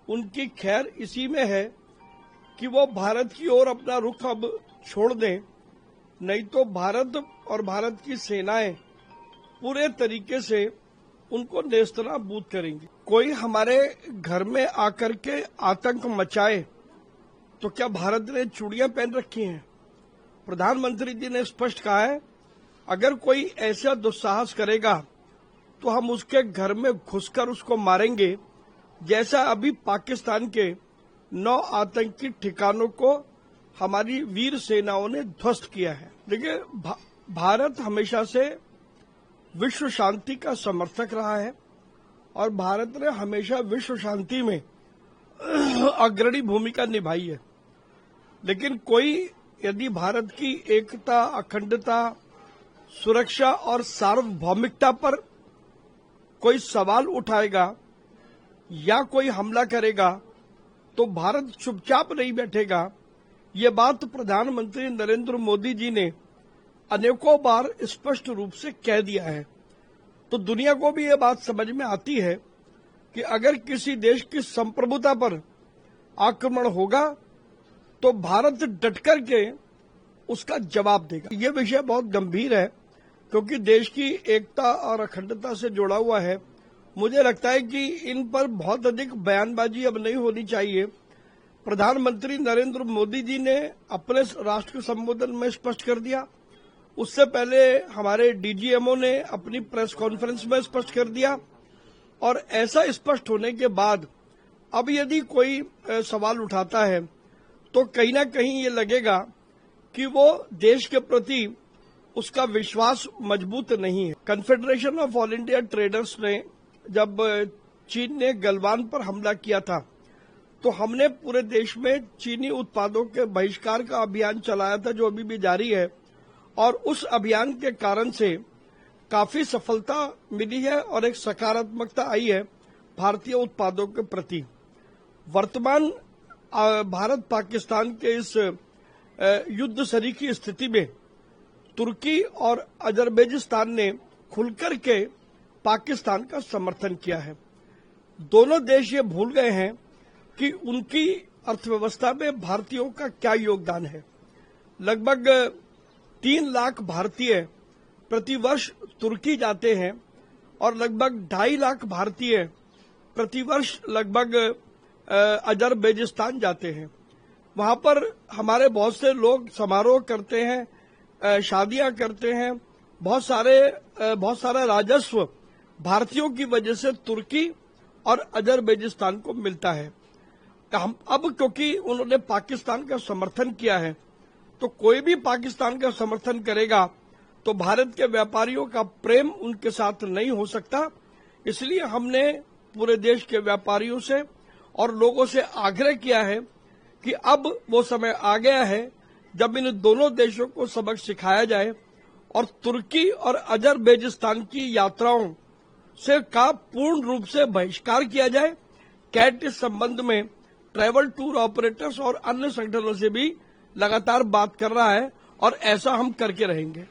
उनकी खैर इसी में है कि वो भारत की ओर अपना रुख अब छोड़ दें, नहीं तो भारत और भारत की सेनाएं पूरे तरीके से उनको नेस्तनाबूद करेंगी। कोई हमारे घर में आकर के आतंक मचाए तो क्या भारत ने चूड़ियां पहन रखी हैं? प्रधानमंत्री जी ने स्पष्ट कहा है, अगर कोई ऐसा दुस्साहस करेगा तो हम उसके घर में घुसकर उसको मारेंगे, जैसा अभी पाकिस्तान के 9 आतंकी ठिकानों को हमारी वीर सेनाओं ने ध्वस्त किया है। देखिए, भारत हमेशा से विश्व शांति का समर्थक रहा है और भारत ने हमेशा विश्व शांति में अग्रणी भूमिका निभाई है। लेकिन कोई यदि भारत की एकता, अखंडता, सुरक्षा और सार्वभौमिकता पर कोई सवाल उठाएगा या कोई हमला करेगा तो भारत चुपचाप नहीं बैठेगा। ये बात प्रधानमंत्री नरेंद्र मोदी जी ने अनेकों बार स्पष्ट रूप से कह दिया है। तो दुनिया को भी ये बात समझ में आती है कि अगर किसी देश की संप्रभुता पर आक्रमण होगा तो भारत डटकर के उसका जवाब देगा। ये विषय बहुत गंभीर है क्योंकि देश की एकता और अखंडता से जुड़ा हुआ है। मुझे लगता है कि इन पर बहुत अधिक बयानबाजी अब नहीं होनी चाहिए। प्रधानमंत्री नरेंद्र मोदी जी ने अपने राष्ट्र संबोधन में स्पष्ट कर दिया, उससे पहले हमारे डीजीएमओ ने अपनी प्रेस कॉन्फ्रेंस में स्पष्ट कर दिया, और ऐसा स्पष्ट होने के बाद अब यदि कोई सवाल उठाता है तो कहीं ना कहीं ये लगेगा कि वो देश के प्रति उसका विश्वास मजबूत नहीं है। Confederation of all India traders ने जब चीन ने गलवान पर हमला किया था तो हमने पूरे देश में चीनी उत्पादों के बहिष्कार का अभियान चलाया था, जो अभी भी जारी है, और उस अभियान के कारण से काफी सफलता मिली है और एक सकारात्मकता आई है भारतीय उत्पादों के प्रति। वर्तमान भारत पाकिस्तान के इस युद्ध सरी की स्थिति में तुर्की और अजरबैजान ने खुलकर के पाकिस्तान का समर्थन किया है। दोनों देश ये भूल गए हैं कि उनकी अर्थव्यवस्था में भारतीयों का क्या योगदान है। लगभग 3 लाख भारतीय प्रतिवर्ष तुर्की जाते हैं और लगभग 2.5 लाख भारतीय प्रतिवर्ष लगभग अजरबैजान जाते हैं। वहां पर हमारे बहुत से लोग समारोह करते हैं, शादियां करते हैं, बहुत सारा राजस्व भारतीयों की वजह से तुर्की और अजरबैजान को मिलता है। हम अब क्योंकि उन्होंने पाकिस्तान का समर्थन किया है तो कोई भी पाकिस्तान का समर्थन करेगा तो भारत के व्यापारियों का प्रेम उनके साथ नहीं हो सकता। इसलिए हमने पूरे देश के व्यापारियों से और लोगों से आग्रह किया है कि अब वो समय आ गया है जब इन दोनों देशों को सबक सिखाया जाए और तुर्की और अजरबैजान की यात्राओं से का पूर्ण रूप से बहिष्कार किया जाए। कैट इस संबंध में ट्रैवल टूर ऑपरेटर्स और अन्य संगठनों से भी लगातार बात कर रहा है और ऐसा हम करके रहेंगे।